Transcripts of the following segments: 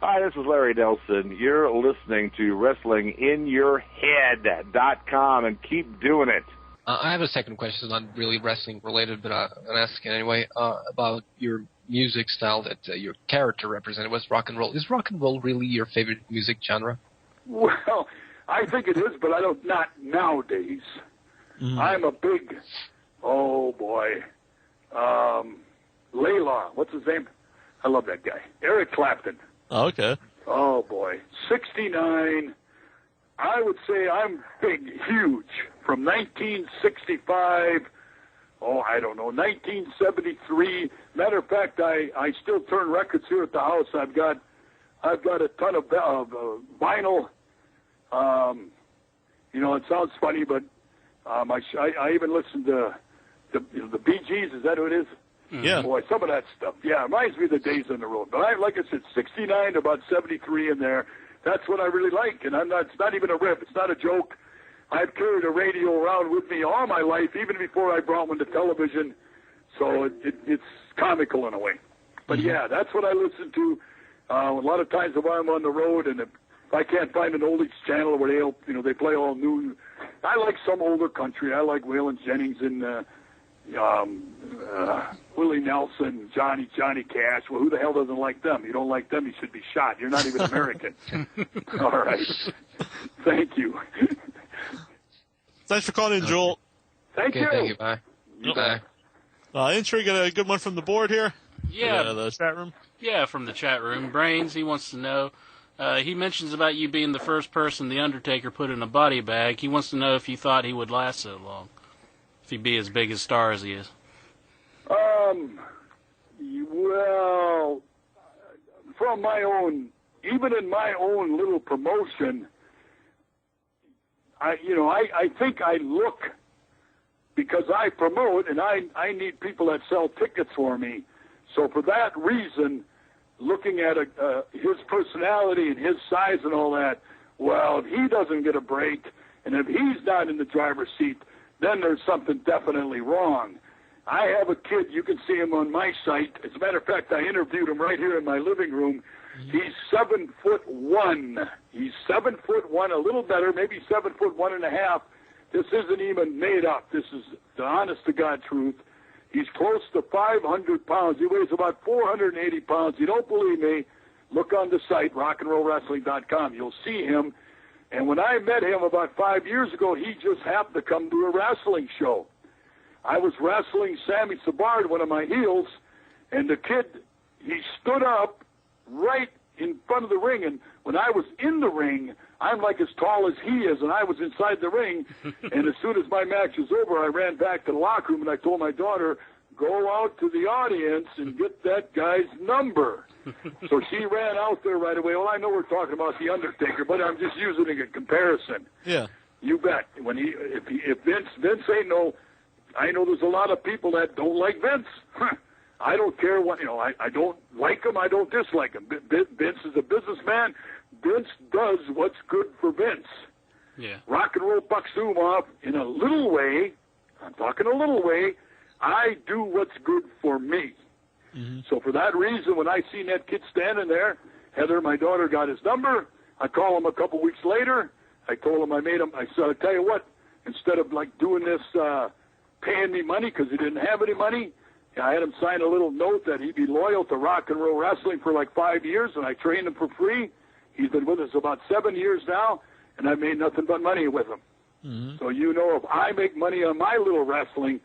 Hi, this is Larry Nelson. You're listening to WrestlingInYourHead.com, and keep doing it. I have a second question, not really wrestling related, but I'm asking anyway, about your music style that your character represented was rock and roll. Is rock and roll really your favorite music genre? Well, I think it is, but not nowadays. Mm-hmm. I'm a big, Layla, what's his name? I love that guy. Eric Clapton. Oh, okay. Oh, boy. 69. I would say I'm big, huge. From 1965, 1973. Matter of fact, I still turn records here at the house. I've got a ton of vinyl. It sounds funny, but I even listen to the Bee Gees. Is that who it is? Yeah. Boy, some of that stuff. Yeah, it reminds me of the days on the road. But like I said, 69 to about 73 in there. That's what I really like. And it's not even a riff. It's not a joke. I've carried a radio around with me all my life, even before I brought one to television. So it's comical in a way. But yeah, that's what I listen to. A lot of times if I'm on the road and if I can't find an oldies channel where they play all new. I like some older country. I like Waylon Jennings and Willie Nelson, Johnny Cash. Well, who the hell doesn't like them? You don't like them, you should be shot. You're not even American. All right. Thank you. Thanks for calling in, Joel. Thank you. Thank you. Bye. Bye. Intro, got a good one from the board here? Yeah. The chat room? Yeah, from the chat room. Brains, he wants to know. He mentions about you being the first person the Undertaker put in a body bag. He wants to know if you thought he would last so long. If he'd be as big a star as he is. Well, from my own, even in my own little promotion, I think I look, because I promote and I need people that sell tickets for me. So for that reason, looking at his personality and his size and all that, well, if he doesn't get a break and if he's not in the driver's seat, then there's something definitely wrong. I have a kid, you can see him on my site. As a matter of fact, I interviewed him right here in my living room. He's 7'1". He's 7'1", a little better, maybe 7'1.5". This isn't even made up. This is the honest to God truth. He's close to 500 pounds. He weighs about 480 pounds. You don't believe me? Look on the site, rockandrollwrestling.com. You'll see him. And when I met him about 5 years ago, he just happened to come to a wrestling show. I was wrestling Sammy Sabard, one of my heels, and the kid, he stood up right in front of the ring. And when I was in the ring, I'm like as tall as he is, and I was inside the ring. And as soon as my match was over, I ran back to the locker room, and I told my daughter, go out to the audience and get that guy's number. So she ran out there right away. Well, I know we're talking about the Undertaker, but I'm just using a comparison. Yeah. You bet. If Vince ain't no, I know there's a lot of people that don't like Vince. I don't care what, I don't like him, I don't dislike him. Vince is a businessman. Vince does what's good for Vince. Yeah. Rock and Roll Buck Zumhofe, in a little way, I'm talking a little way, I do what's good for me. Mm-hmm. So for that reason, when I seen that kid standing there, Heather, my daughter, got his number. I called him a couple weeks later. I told him I said, I'll tell you what, instead of like doing this, paying me money because he didn't have any money, I had him sign a little note that he'd be loyal to Rock and Roll Wrestling for like 5 years, and I trained him for free. He's been with us about 7 years now, and I've made nothing but money with him. Mm-hmm. So if I make money on my little wrestling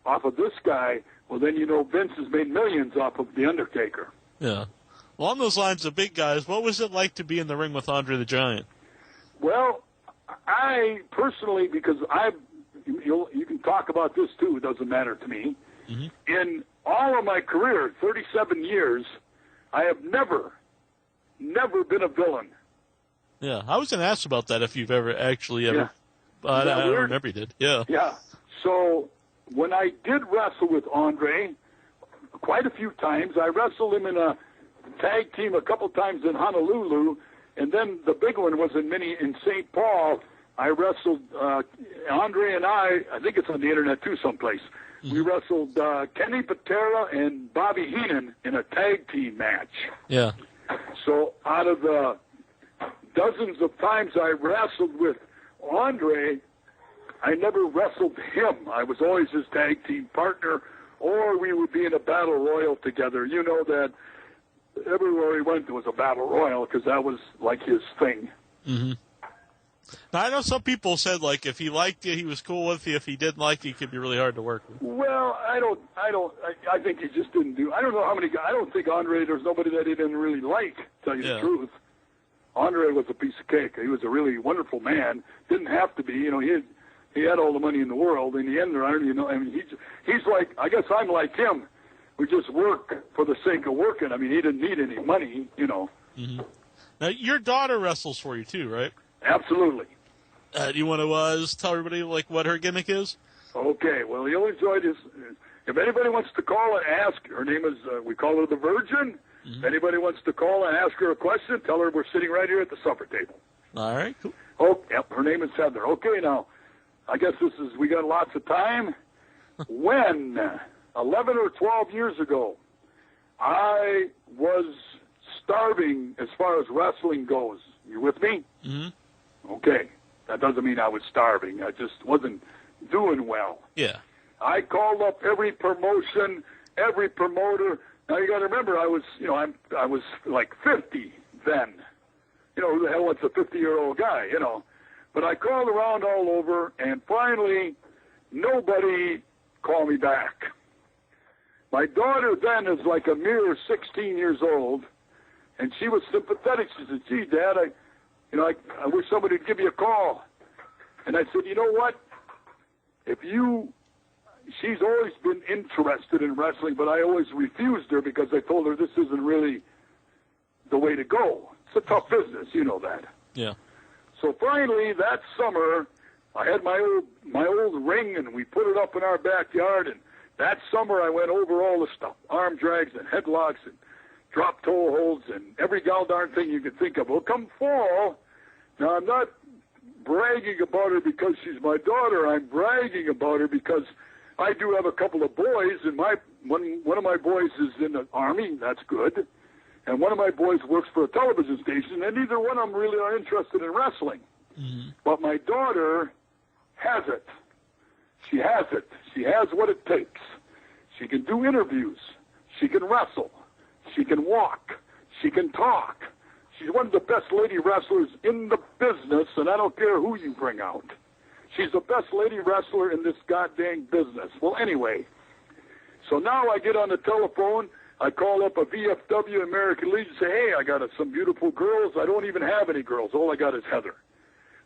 off of this guy, well, then Vince has made millions off of The Undertaker. Yeah. Along those lines of big guys, what was it like to be in the ring with Andre the Giant? Well, I personally, because you can talk about this too, it doesn't matter to me. Mm-hmm. In all of my career, 37 years, I have never been a villain. Yeah, I was going to ask about that if you've ever. I don't remember you did. Yeah. Yeah. So when I did wrestle with Andre, quite a few times, I wrestled him in a tag team a couple times in Honolulu, and then the big one was in St. Paul. I wrestled Andre and I think it's on the internet too someplace. Mm-hmm. We wrestled Kenny Patera and Bobby Heenan in a tag team match. Yeah. So out of the dozens of times I wrestled with Andre, I never wrestled him. I was always his tag team partner, or we would be in a battle royal together. You know that everywhere he went there was a battle royal because that was like his thing. Mm-hmm. Now, I know some people said, like, if he liked you, he was cool with you. If he didn't like you, he could be really hard to work with. Well, I think he just didn't do. I don't know how many guys. I don't think Andre. There's nobody that he didn't really like. To tell you the truth, Andre was a piece of cake. He was a really wonderful man. Didn't have to be. You know, he had all the money in the world. In the end, you know, I mean, he's like. I guess I'm like him. We just work for the sake of working. I mean, he didn't need any money. You know. Mm-hmm. Now, your daughter wrestles for you too, right? Absolutely. Do you want to just tell everybody like what her gimmick is? Okay. Well, you'll enjoy this. If anybody wants to call and ask, her name is we call her the Virgin. Mm-hmm. If anybody wants to call and ask her a question, tell her we're sitting right here at the supper table. All right. Cool. Oh, yep. Her name is Heather. Okay. Now, I guess we got lots of time. When 11 or 12 years ago, I was starving as far as wrestling goes. You with me? Mm-hmm. Okay. That doesn't mean I was starving. I just wasn't doing well. Yeah. I called up every promotion, every promoter. Now you got to remember, I was like 50 then. You know, who the hell wants a 50-year-old guy? You know. But I called around all over, and finally, nobody called me back. My daughter then is like a mere 16 years old, and she was sympathetic. She said, "Gee, Dad, I wish somebody would give you a call." And I said, "You know what? She's always been interested in wrestling, but I always refused her because I told her this isn't really the way to go. It's a tough business, you know that." Yeah. So finally, that summer, I had my old ring, and we put it up in our backyard. And that summer, I went over all the stuff: arm drags and headlocks and drop toe holds and every darn thing you could think of. Well, come fall, now I'm not bragging about her because she's my daughter. I'm bragging about her because I do have a couple of boys, and one of my boys is in the Army. That's good. And one of my boys works for a television station, and neither one of them really are interested in wrestling. Mm-hmm. But my daughter has it. She has it. She has what it takes. She can do interviews. She can wrestle. She can walk. She can talk. She's one of the best lady wrestlers in the business, and I don't care who you bring out. She's the best lady wrestler in this goddamn business. Well, anyway, so now I get on the telephone. I call up a VFW American Legion and say, "Hey, I got some beautiful girls. I don't even have any girls. All I got is Heather."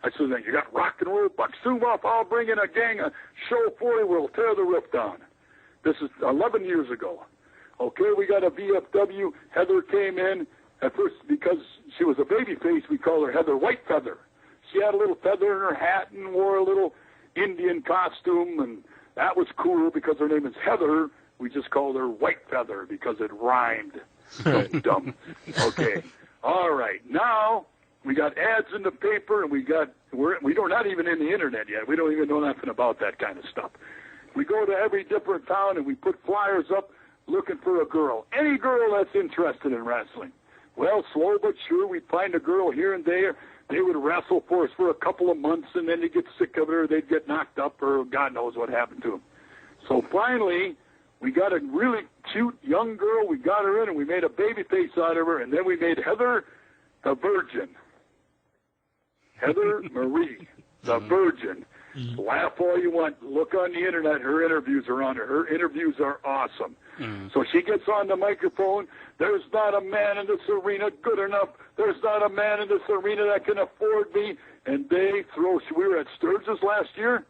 I said, "Then you got rock and roll, bucks, Zumhofe. I'll bring in a gang, a show for you. We'll tear the roof down." This is 11 years ago. Okay, we got a VFW. Heather came in. At first, because she was a baby face, we called her Heather White Feather. She had a little feather in her hat and wore a little Indian costume, and that was cool because her name is Heather. We just called her White Feather because it rhymed. So dumb. Okay. All right. Now we got ads in the paper, and we're not even in the internet yet. We don't even know nothing about that kind of stuff. We go to every different town, and we put flyers up looking for a girl. Any girl that's interested in wrestling. Well, slow but sure, we'd find a girl here and there. They would wrestle for us for a couple of months, and then they'd get sick of it, or they'd get knocked up, or God knows what happened to them. So finally, we got a really cute young girl. We got her in, and we made a baby face out of her, and then we made Heather the Virgin. Heather Marie, the Virgin. Mm-hmm. Laugh all you want. Look on the internet. Her interviews are on her. Her interviews are awesome. Mm-hmm. So she gets on the microphone. There's not a man in this arena good enough. There's not a man in this arena that can afford me. And they throw. We were at Sturgis last year.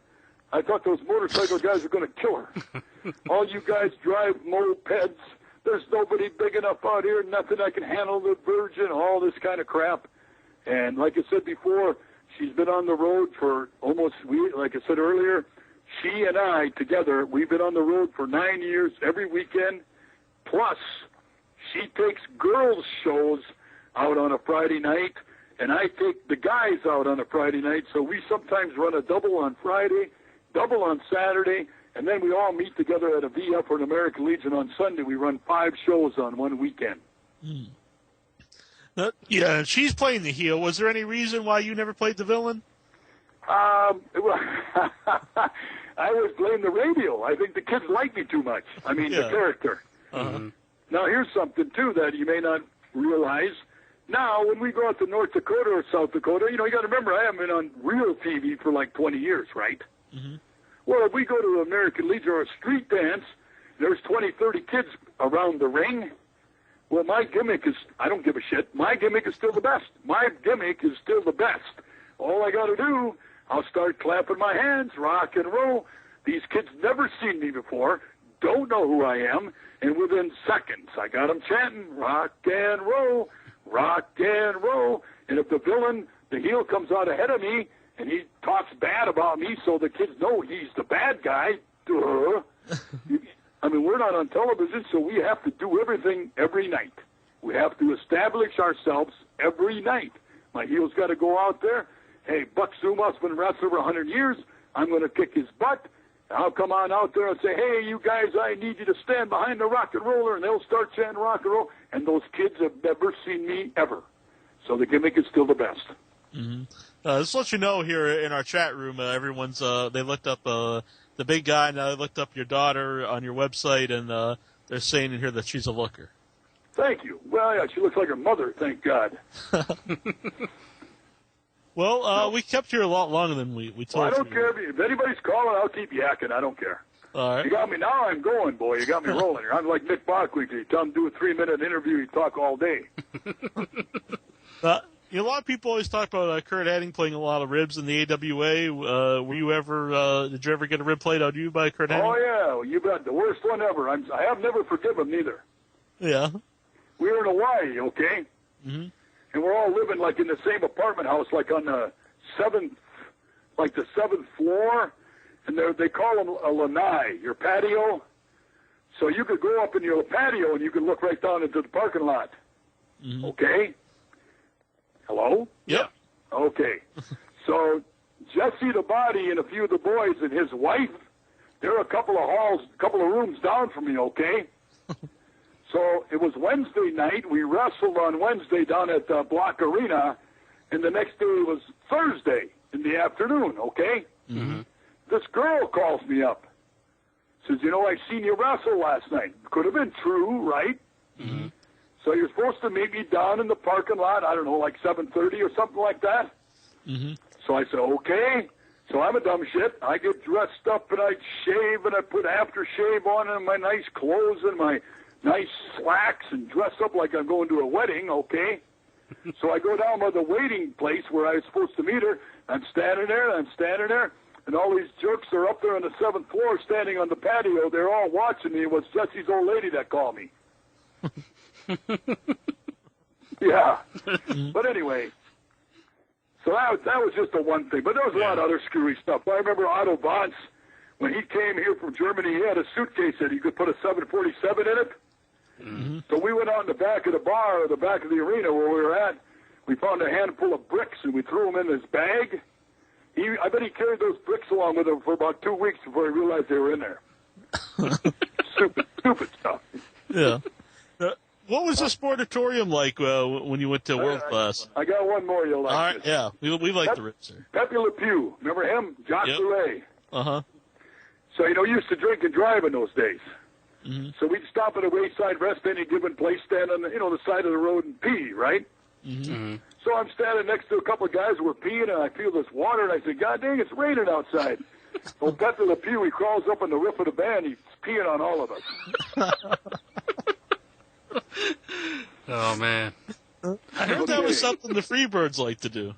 I thought those motorcycle guys were going to kill her. All you guys drive mopeds. There's nobody big enough out here. Nothing that can handle the Virgin. All this kind of crap. And like I said before, she's been on the road for like I said earlier, she and I together, we've been on the road for 9 years every weekend. Plus, she takes girls' shows out on a Friday night, and I take the guys out on a Friday night. So we sometimes run a double on Friday, double on Saturday, and then we all meet together at a VF or an American Legion on Sunday. We run 5 shows on one weekend. Yeah, she's playing the heel. Was there any reason why you never played the villain? I always blame the radio. I think the kids like me too much. I mean, the character. Uh-huh. Now, here's something, too, that you may not realize. Now, when we go out to North Dakota or South Dakota, you got to remember, I haven't been on real TV for like 20 years, right? Mm-hmm. Well, if we go to American Legion or a street dance, there's 20, 30 kids around the ring. Well, my gimmick is, I don't give a shit. My gimmick is still the best. My gimmick is still the best. All I got to do, I'll start clapping my hands, rock and roll. These kids never seen me before, don't know who I am, and within seconds, I got them chanting, rock and roll, rock and roll. And if the villain, the heel, comes out ahead of me, and he talks bad about me so the kids know he's the bad guy, duh. I mean, we're not on television, so we have to do everything every night. We have to establish ourselves every night. My heel's got to go out there. Hey, Buck Zumhofe's been wrestling for 100 years. I'm going to kick his butt. I'll come on out there and say, hey, you guys, I need you to stand behind the rock and roller, and they'll start chanting rock and roll, and those kids have never seen me ever. So the gimmick is still the best. Mm-hmm. Just to let you know, here in our chat room, everyone's they looked up the big guy, and they looked up your daughter on your website, and they're saying in here that she's a looker. Thank you. Well, yeah, she looks like her mother, thank God. Well, we kept you a lot longer than we told you. Well, I don't care. If anybody's calling, I'll keep yakking. I don't care. All right. You got me now. I'm going, boy. You got me rolling here. I'm like Nick Bockwinkel. You tell him to do a 3-minute interview, you talk all day. A lot of people always talk about Kurt Hennig playing a lot of ribs in the AWA. Did you ever get a rib played on you by Kurt Hennig? Oh, yeah. Well, you bet. The worst one ever. I have never forgiven him neither. Yeah. We were in Hawaii, okay? Mm-hmm. And we're all living like in the same apartment house, like on the seventh floor. And they call them a lanai, your patio. So you could go up in your patio and you could look right down into the parking lot. Mm-hmm. Okay? Hello? Yep. Okay. So Jesse the Body and a few of the boys and his wife, they're a couple of rooms down from me, okay? So it was Wednesday night. We wrestled on Wednesday down at Block Arena, and the next day was Thursday in the afternoon, okay? Mm-hmm. This girl calls me up. Says, I seen you wrestle last night. Could have been true, right? Mm-hmm. So you're supposed to meet me down in the parking lot, I don't know, like 7:30 or something like that? Mm-hmm. So I said, okay. So I'm a dumb shit. I get dressed up, and I shave, and I put aftershave on, and my nice clothes, and my nice slacks, and dress up like I'm going to a wedding, okay? So I go down by the waiting place where I was supposed to meet her. I'm standing there, and all these jerks are up there on the 7th floor standing on the patio. They're all watching me. It was Jesse's old lady that called me. Yeah. But anyway, so that was just the one thing. But there was a lot of other screwy stuff. I remember Otto Vance, when he came here from Germany, he had a suitcase that he could put a 747 in it. Mm-hmm. So we went out in the back of the bar, or the back of the arena where we were at. We found a handful of bricks, and we threw them in his bag. I bet he carried those bricks along with him for about 2 weeks before he realized they were in there. Stupid stuff. Yeah. What was the sportatorium like when you went to World Class? I got one more you'll like. All right, yeah. We like the ribs, sir. Pepe Le Pew. Remember him? Jacques Roulet. Uh-huh. So, he used to drink and drive in those days. Mm-hmm. So we'd stop at a wayside rest any given place, stand on the side of the road and pee, right? Mm-hmm. Mm-hmm. So I'm standing next to a couple of guys who were peeing, and I feel this water, and I said, God dang, it's raining outside. Well, Pepe Le Pew, he crawls up on the roof of the van, he's peeing on all of us. Oh, man. I heard that was something the Freebirds like to do.